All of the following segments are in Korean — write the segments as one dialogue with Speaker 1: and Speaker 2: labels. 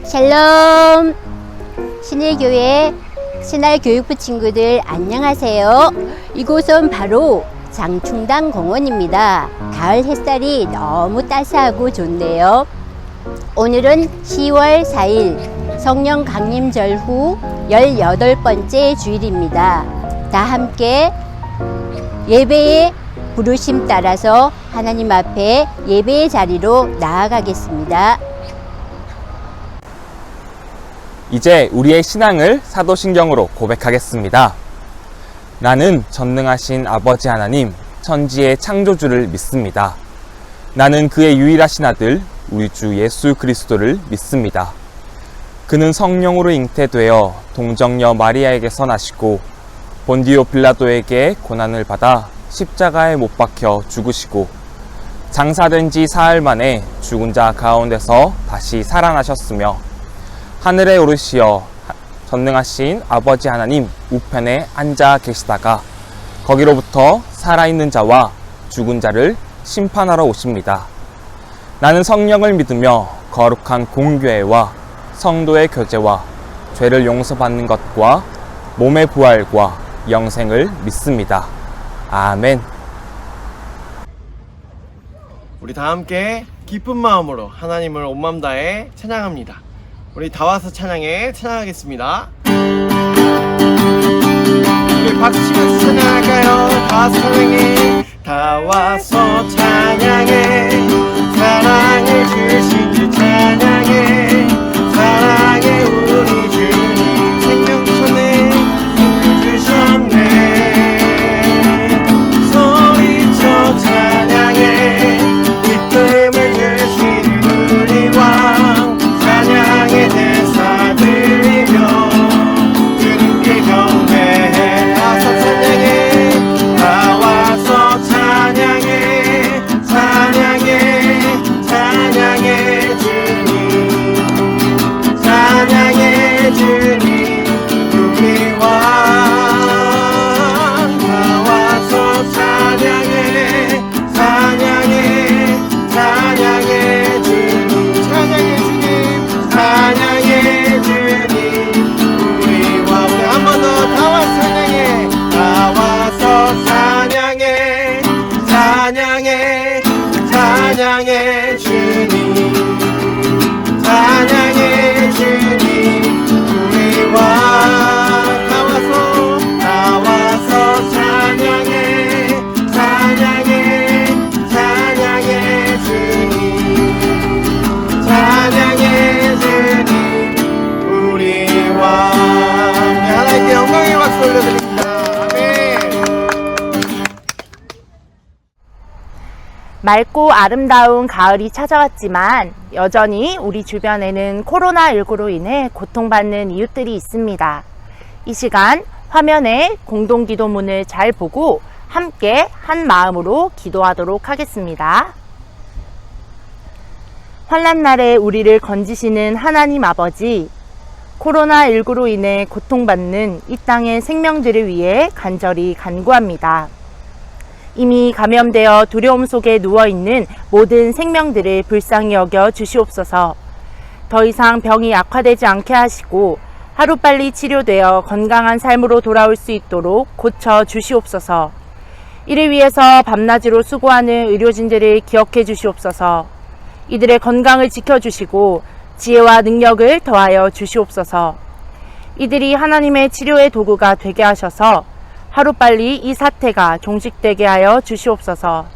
Speaker 1: 샬롬! 신일교회 신할교육부 친구들 안녕하세요. 이곳은 바로 장충당 공원입니다. 가을 햇살이 너무 따스하고 좋네요. 오늘은 10월 4일 성령 강림절 후 18번째 주일입니다. 다 함께 예배의 부르심 따라서 하나님 앞에 예배의 자리로 나아가겠습니다.
Speaker 2: 이제 우리의 신앙을 사도신경으로 고백하겠습니다. 나는 전능하신 아버지 하나님, 천지의 창조주를 믿습니다. 나는 그의 유일하신 아들, 우리 주 예수 그리스도를 믿습니다. 그는 성령으로 잉태되어 동정녀 마리아에게서 나시고 본디오 빌라도에게 고난을 받아 십자가에 못 박혀 죽으시고 장사된 지 사흘 만에 죽은 자 가운데서 다시 살아나셨으며 하늘에 오르시어 전능하신 아버지 하나님 우편에 앉아 계시다가 거기로부터 살아있는 자와 죽은 자를 심판하러 오십니다. 나는 성령을 믿으며 거룩한 공교회와 성도의 교제와 죄를 용서받는 것과 몸의 부활과 영생을 믿습니다. 아멘.
Speaker 3: 우리 다 함께 기쁜 마음으로 하나님을 온 마음 다해 찬양합니다. 우리 다 와서 찬양하겠습니다. 우리 박수 치면서 찬양할까요? 다 와서 찬양해. 다 와서 찬양해. 사랑을 주신 주 찬양해. 사랑해 우리 주님 생명 주셨네. 소리쳐 찬양해. 기쁨을 주신 우리 왕 찬양의 대사 들리며 주님께 경배해. 와서 찬양해. 다 와서 찬양해. 찬양해. 찬양해 주님. 찬양해 주님 우리 왕. 다 와서 찬양해. 찬양해. 찬양해 주님. 찬양해 주님. 찬양해 주님 우리 왕. 우리 한 번 더 다 와서 찬양해. 다 와서 찬양해. 찬양해. 찬양해 주님. 찬양해 주님 우리 왕. 다 와서 찬양해. 찬양해. 찬양해 주님. 찬양해 주님 우리 왕. 하나님께 영광의 박수 올려드립니다. 아멘.
Speaker 4: 맑고 아름다운 가을이 찾아왔지만 여전히 우리 주변에는 코로나19로 인해 고통받는 이웃들이 있습니다. 이 시간 화면에 공동기도문을 잘 보고 함께 한 마음으로 기도하도록 하겠습니다. 환난날에 우리를 건지시는 하나님 아버지, 코로나19로 인해 고통받는 이 땅의 생명들을 위해 간절히 간구합니다. 이미 감염되어 두려움 속에 누워있는 모든 생명들을 불쌍히 여겨 주시옵소서. 더 이상 병이 악화되지 않게 하시고 하루빨리 치료되어 건강한 삶으로 돌아올 수 있도록 고쳐 주시옵소서. 이를 위해서 밤낮으로 수고하는 의료진들을 기억해 주시옵소서. 이들의 건강을 지켜주시고 지혜와 능력을 더하여 주시옵소서. 이들이 하나님의 치료의 도구가 되게 하셔서 하루빨리 이 사태가 종식되게 하여 주시옵소서.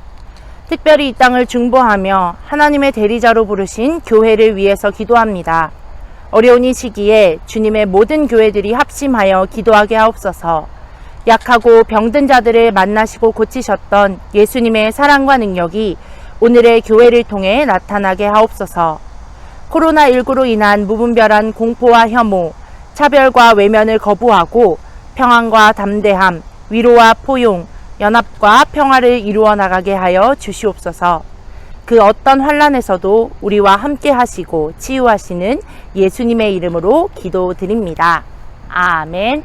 Speaker 4: 특별히 이 땅을 중보하며 하나님의 대리자로 부르신 교회를 위해서 기도합니다. 어려운 이 시기에 주님의 모든 교회들이 합심하여 기도하게 하옵소서. 약하고 병든 자들을 만나시고 고치셨던 예수님의 사랑과 능력이 오늘의 교회를 통해 나타나게 하옵소서. 코로나19로 인한 무분별한 공포와 혐오, 차별과 외면을 거부하고 평안과 담대함, 위로와 포용, 연합과 평화를 이루어 나가게 하여 주시옵소서. 그 어떤 환난에서도 우리와 함께 하시고 치유하시는 예수님의 이름으로 기도드립니다. 아멘.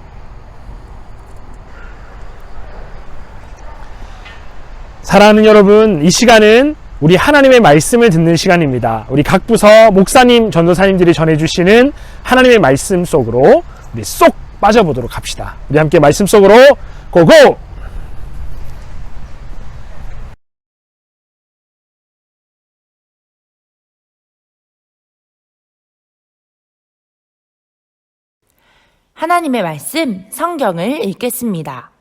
Speaker 5: 사랑하는 여러분, 이 시간은 우리 하나님의 말씀을 듣는 시간입니다. 우리 각 부서 목사님, 전도사님들이 전해주시는 하나님의 말씀 속으로 우리 쏙 빠져보도록 합시다. 우리 함께 말씀 속으로 고고!
Speaker 4: 하나님의 말씀, 성경을 읽겠습니다.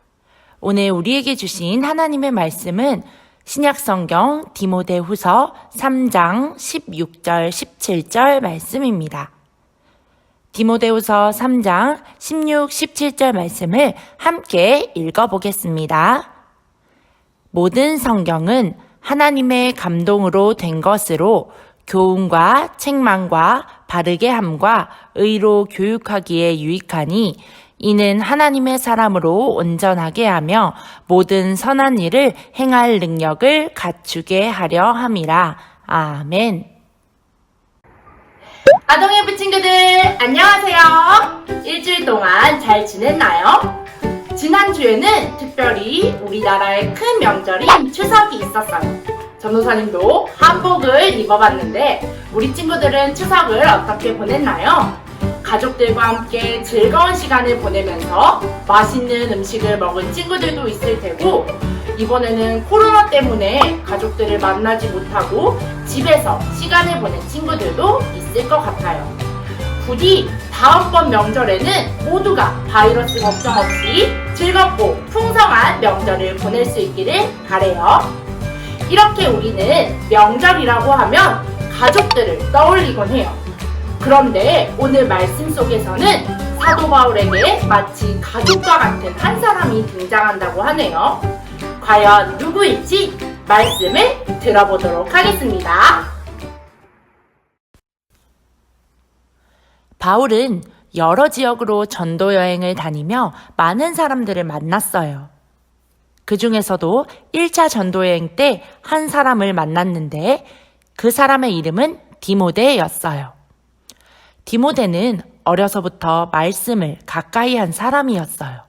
Speaker 4: 오늘 우리에게 주신 하나님의 말씀은 신약성경 디모데후서 3장 16절 17절 말씀입니다. 디모데후서 3장 16, 17절 말씀을 함께 읽어보겠습니다. 모든 성경은 하나님의 감동으로 된 것으로 교훈과 책망과 바르게 함과 의로 교육하기에 유익하니 이는 하나님의 사람으로 온전하게 하며 모든 선한 일을 행할 능력을 갖추게 하려 함이라. 아멘. 아동예부 친구들 안녕하세요. 일주일 동안 잘 지냈나요? 지난주에는 특별히 우리나라의 큰 명절인 추석이 있었어요. 전도사님도 한복을 입어봤는데 우리 친구들은 추석을 어떻게 보냈나요? 가족들과 함께 즐거운 시간을 보내면서 맛있는 음식을 먹은 친구들도 있을 테고 이번에는 코로나 때문에 가족들을 만나지 못하고 집에서 시간을 보낸 친구들도 있을 것 같아요. 부디 다음번 명절에는 모두가 바이러스 걱정 없이 즐겁고 풍성한 명절을 보낼 수 있기를 바라요. 이렇게 우리는 명절이라고 하면 가족들을 떠올리곤 해요. 그런데 오늘 말씀 속에서는 사도 바울에게 마치 가족과 같은 한 사람이 등장한다고 하네요. 과연 누구일지 말씀을 들어보도록 하겠습니다. 바울은 여러 지역으로 전도 여행을 다니며 많은 사람들을 만났어요. 그 중에서도 1차 전도여행 때 한 사람을 만났는데 그 사람의 이름은 디모데였어요. 디모데는 어려서부터 말씀을 가까이 한 사람이었어요.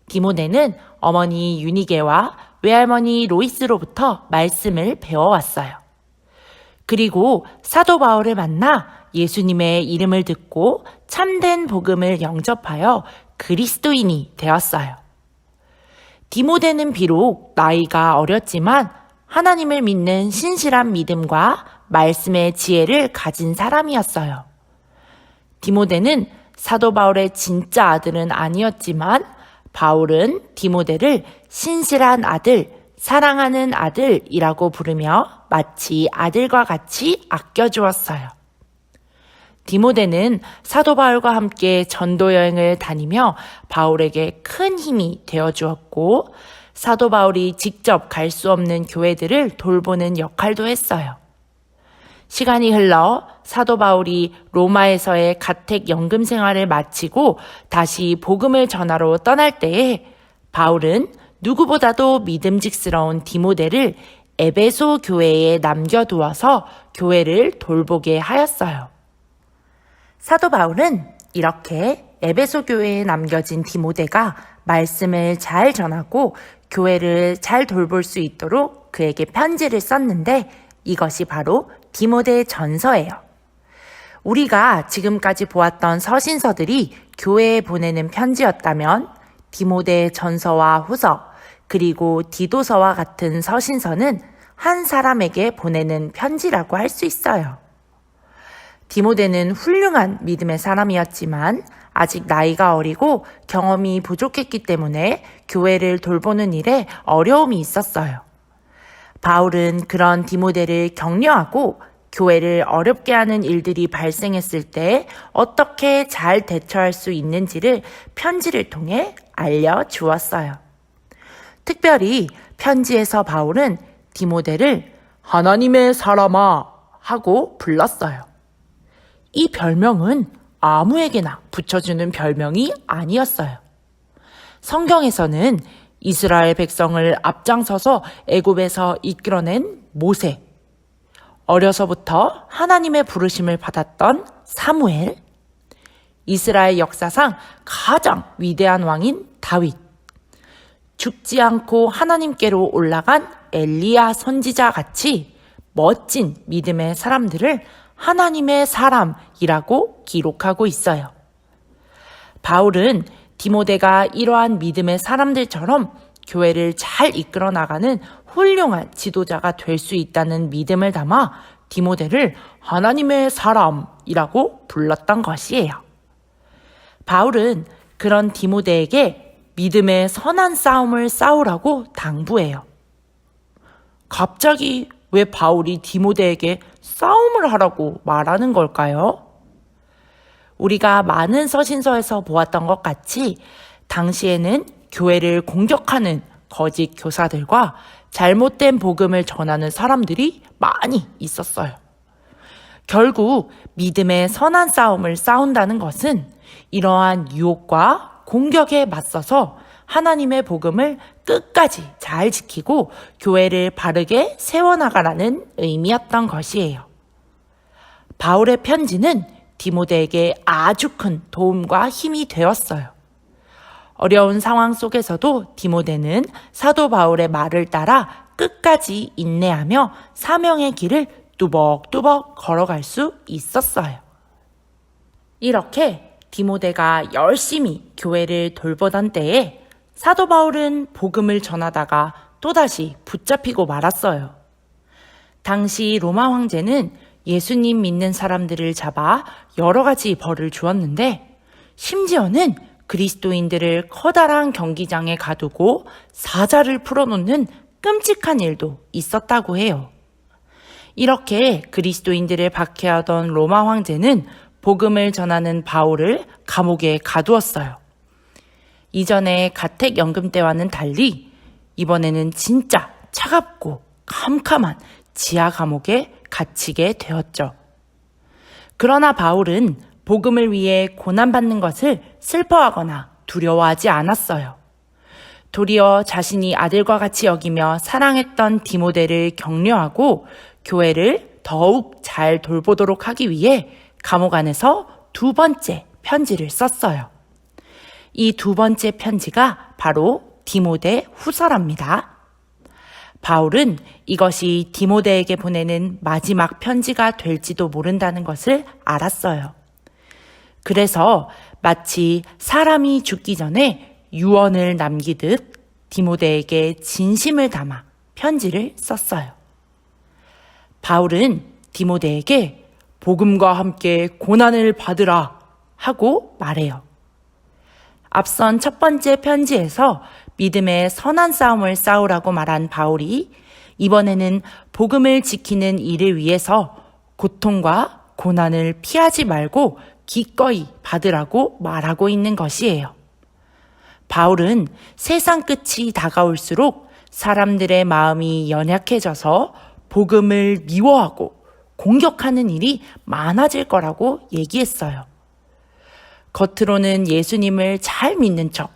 Speaker 4: 디모데는 어머니 유니게와 외할머니 로이스로부터 말씀을 배워왔어요. 그리고 사도 바울을 만나 예수님의 이름을 듣고 참된 복음을 영접하여 그리스도인이 되었어요. 디모데는 비록 나이가 어렸지만 하나님을 믿는 신실한 믿음과 말씀의 지혜를 가진 사람이었어요. 디모데는 사도 바울의 진짜 아들은 아니었지만 바울은 디모데를 신실한 아들, 사랑하는 아들이라고 부르며 마치 아들과 같이 아껴주었어요. 디모데는 사도 바울과 함께 전도 여행을 다니며 바울에게 큰 힘이 되어주었고 사도 바울이 직접 갈 수 없는 교회들을 돌보는 역할도 했어요. 시간이 흘러 사도 바울이 로마에서의 가택 연금 생활을 마치고 다시 복음을 전하러 떠날 때에 바울은 누구보다도 믿음직스러운 디모데를 에베소 교회에 남겨두어서 교회를 돌보게 하였어요. 사도 바울은 이렇게 에베소 교회에 남겨진 디모데가 말씀을 잘 전하고 교회를 잘 돌볼 수 있도록 그에게 편지를 썼는데 이것이 바로 디모데 전서예요. 우리가 지금까지 보았던 서신서들이 교회에 보내는 편지였다면 디모데 전서와 후서 그리고 디도서와 같은 서신서는 한 사람에게 보내는 편지라고 할 수 있어요. 디모데는 훌륭한 믿음의 사람이었지만 아직 나이가 어리고 경험이 부족했기 때문에 교회를 돌보는 일에 어려움이 있었어요. 바울은 그런 디모데를 격려하고 교회를 어렵게 하는 일들이 발생했을 때 어떻게 잘 대처할 수 있는지를 편지를 통해 알려주었어요. 특별히 편지에서 바울은 디모데를 하나님의 사람아 하고 불렀어요. 이 별명은 아무에게나 붙여주는 별명이 아니었어요. 성경에서는 이스라엘 백성을 앞장서서 애굽에서 이끌어낸 모세, 어려서부터 하나님의 부르심을 받았던 사무엘, 이스라엘 역사상 가장 위대한 왕인 다윗, 죽지 않고 하나님께로 올라간 엘리야 선지자 같이 멋진 믿음의 사람들을 하나님의 사람이라고 기록하고 있어요. 바울은 디모데가 이러한 믿음의 사람들처럼 교회를 잘 이끌어 나가는 훌륭한 지도자가 될 수 있다는 믿음을 담아 디모데를 하나님의 사람이라고 불렀던 것이에요. 바울은 그런 디모데에게 믿음의 선한 싸움을 싸우라고 당부해요. 갑자기 왜 바울이 디모데에게 싸움을 하라고 말하는 걸까요? 우리가 많은 서신서에서 보았던 것 같이 당시에는 교회를 공격하는 거짓 교사들과 잘못된 복음을 전하는 사람들이 많이 있었어요. 결국 믿음의 선한 싸움을 싸운다는 것은 이러한 유혹과 공격에 맞서서 하나님의 복음을 끝까지 잘 지키고 교회를 바르게 세워나가라는 의미였던 것이에요. 바울의 편지는 디모데에게 아주 큰 도움과 힘이 되었어요. 어려운 상황 속에서도 디모데는 사도 바울의 말을 따라 끝까지 인내하며 사명의 길을 뚜벅뚜벅 걸어갈 수 있었어요. 이렇게 디모데가 열심히 교회를 돌보던 때에 사도 바울은 복음을 전하다가 또다시 붙잡히고 말았어요. 당시 로마 황제는 예수님 믿는 사람들을 잡아 여러 가지 벌을 주었는데 심지어는 그리스도인들을 커다란 경기장에 가두고 사자를 풀어놓는 끔찍한 일도 있었다고 해요. 이렇게 그리스도인들을 박해하던 로마 황제는 복음을 전하는 바울을 감옥에 가두었어요. 이전에 가택연금 때와는 달리 이번에는 진짜 차갑고 캄캄한 지하 감옥에 갇히게 되었죠. 그러나 바울은 복음을 위해 고난받는 것을 슬퍼하거나 두려워하지 않았어요. 도리어 자신이 아들과 같이 여기며 사랑했던 디모데를 격려하고 교회를 더욱 잘 돌보도록 하기 위해 감옥 안에서 두 번째 편지를 썼어요. 이 두 번째 편지가 바로 디모데 후서랍니다. 바울은 이것이 디모데에게 보내는 마지막 편지가 될지도 모른다는 것을 알았어요. 그래서 마치 사람이 죽기 전에 유언을 남기듯 디모데에게 진심을 담아 편지를 썼어요. 바울은 디모데에게 복음과 함께 고난을 받으라 하고 말해요. 앞선 첫 번째 편지에서 믿음의 선한 싸움을 싸우라고 말한 바울이 이번에는 복음을 지키는 일을 위해서 고통과 고난을 피하지 말고 기꺼이 받으라고 말하고 있는 것이에요. 바울은 세상 끝이 다가올수록 사람들의 마음이 연약해져서 복음을 미워하고 공격하는 일이 많아질 거라고 얘기했어요. 겉으로는 예수님을 잘 믿는 척,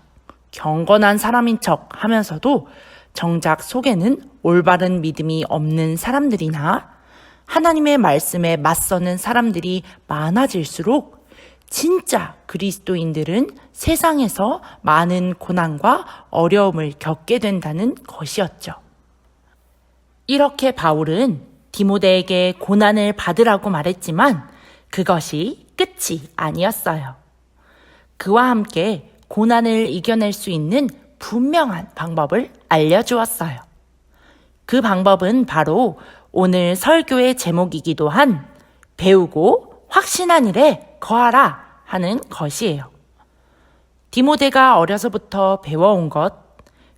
Speaker 4: 경건한 사람인 척 하면서도 정작 속에는 올바른 믿음이 없는 사람들이나 하나님의 말씀에 맞서는 사람들이 많아질수록 진짜 그리스도인들은 세상에서 많은 고난과 어려움을 겪게 된다는 것이었죠. 이렇게 바울은 디모데에게 고난을 받으라고 말했지만 그것이 끝이 아니었어요. 그와 함께 고난을 이겨낼 수 있는 분명한 방법을 알려주었어요. 그 방법은 바로 오늘 설교의 제목이기도 한 배우고 확신한 일에 거하라 하는 것이에요. 디모데가 어려서부터 배워온 것,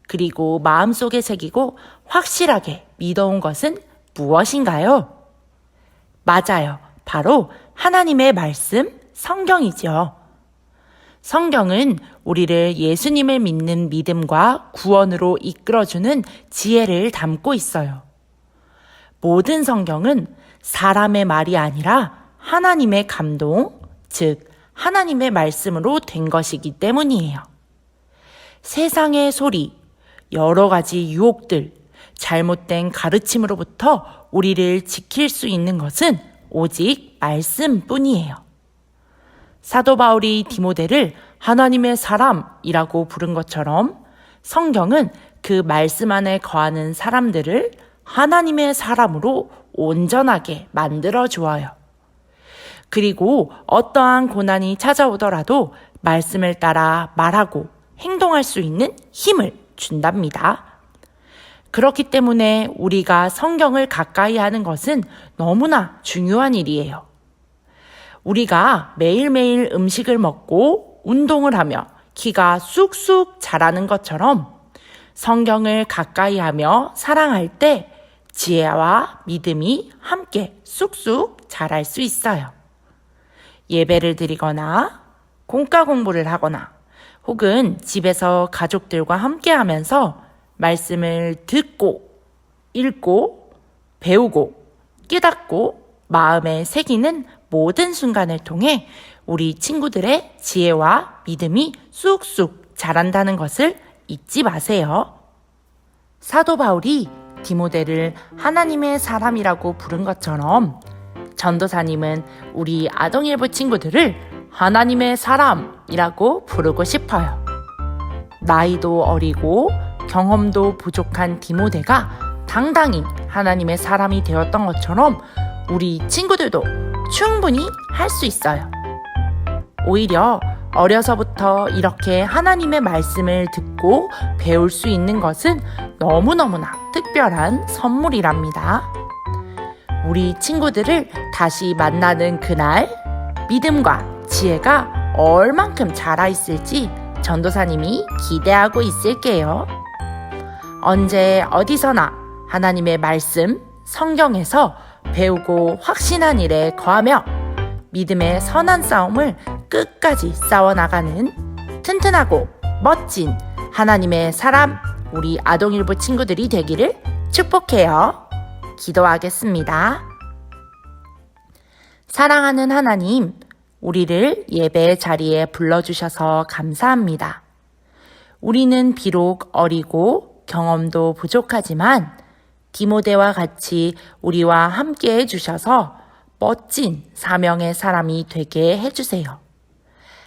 Speaker 4: 그리고 마음속에 새기고 확실하게 믿어온 것은 무엇인가요? 맞아요. 바로 하나님의 말씀, 성경이죠. 성경은 우리를 예수님을 믿는 믿음과 구원으로 이끌어주는 지혜를 담고 있어요. 모든 성경은 사람의 말이 아니라 하나님의 감동, 즉 하나님의 말씀으로 된 것이기 때문이에요. 세상의 소리, 여러 가지 유혹들, 잘못된 가르침으로부터 우리를 지킬 수 있는 것은 오직 말씀뿐이에요. 사도 바울이 디모데를 하나님의 사람이라고 부른 것처럼 성경은 그 말씀 안에 거하는 사람들을 하나님의 사람으로 온전하게 만들어 주어요. 그리고 어떠한 고난이 찾아오더라도 말씀을 따라 말하고 행동할 수 있는 힘을 준답니다. 그렇기 때문에 우리가 성경을 가까이 하는 것은 너무나 중요한 일이에요. 우리가 매일매일 음식을 먹고 운동을 하며 키가 쑥쑥 자라는 것처럼 성경을 가까이 하며 사랑할 때 지혜와 믿음이 함께 쑥쑥 자랄 수 있어요. 예배를 드리거나 공과 공부를 하거나 혹은 집에서 가족들과 함께 하면서 말씀을 듣고 읽고 배우고 깨닫고 마음에 새기는 모든 순간을 통해 우리 친구들의 지혜와 믿음이 쑥쑥 자란다는 것을 잊지 마세요. 사도 바울이 디모데를 하나님의 사람이라고 부른 것처럼 전도사님은 우리 아동일부 친구들을 하나님의 사람이라고 부르고 싶어요. 나이도 어리고 경험도 부족한 디모데가 당당히 하나님의 사람이 되었던 것처럼 우리 친구들도 충분히 할 수 있어요. 오히려 어려서부터 이렇게 하나님의 말씀을 듣고 배울 수 있는 것은 너무너무나 특별한 선물이랍니다. 우리 친구들을 다시 만나는 그날, 믿음과 지혜가 얼만큼 자라있을지 전도사님이 기대하고 있을게요. 언제 어디서나 하나님의 말씀, 성경에서 배우고 확신한 일에 거하며 믿음의 선한 싸움을 끝까지 싸워나가는 튼튼하고 멋진 하나님의 사람, 우리 아동일부 친구들이 되기를 축복해요. 기도하겠습니다. 사랑하는 하나님, 우리를 예배의 자리에 불러주셔서 감사합니다. 우리는 비록 어리고 경험도 부족하지만 디모데와 같이 우리와 함께 해주셔서 멋진 사명의 사람이 되게 해주세요.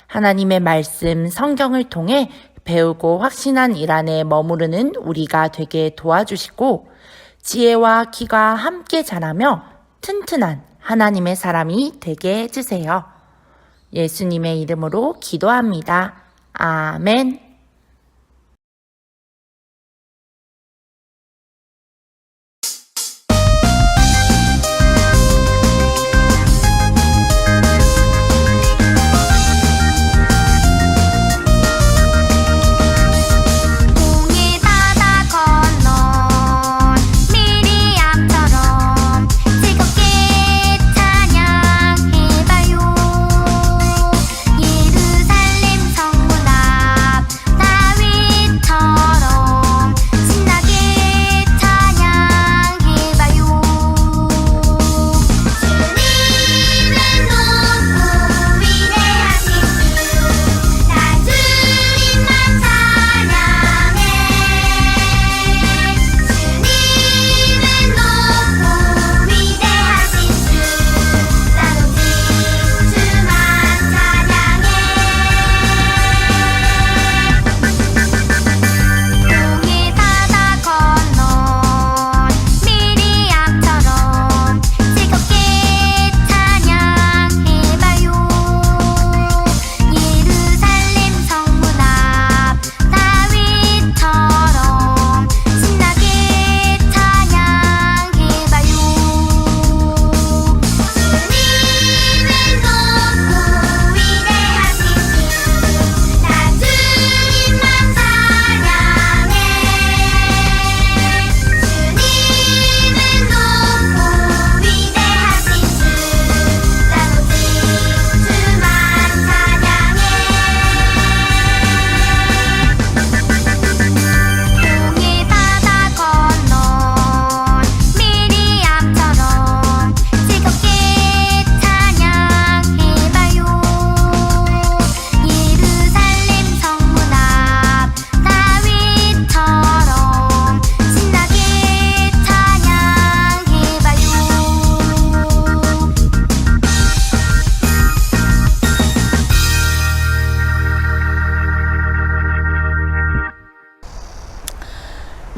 Speaker 4: 하나님의 말씀, 성경을 통해 배우고 확신한 일 안에 머무르는 우리가 되게 도와주시고 지혜와 키가 함께 자라며 튼튼한 하나님의 사람이 되게 해주세요. 예수님의 이름으로 기도합니다. 아멘.
Speaker 6: 예루살렘 성문 앞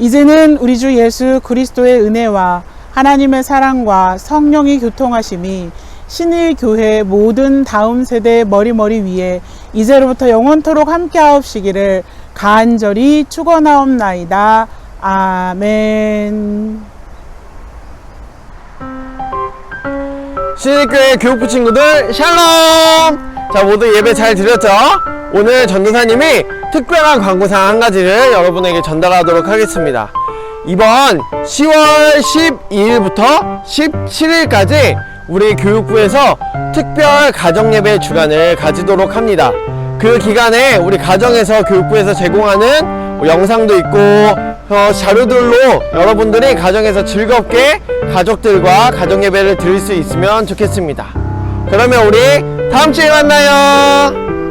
Speaker 6: 이제는 우리 주 예수 그리스도의 은혜와 하나님의 사랑과 성령의 교통하심이 신일교회 모든 다음 세대 머리머리 위에 이제로부터 영원토록 함께하옵시기를 간절히 축원하옵나이다. 아멘.
Speaker 3: 신일교회 교육부 친구들 샬롬! 자, 모두 예배 잘 드렸죠? 오늘 전도사님이 특별한 광고사항 한 가지를 여러분에게 전달하도록 하겠습니다. 이번 10월 12일부터 17일까지 우리 교육부에서 특별 가정예배 주간을 가지도록 합니다. 그 기간에 우리 가정에서 교육부에서 제공하는 영상도 있고 자료들로 여러분들이 가정에서 즐겁게 가족들과 가정예배를 드릴 수 있으면 좋겠습니다. 그러면 우리 다음 주에 만나요.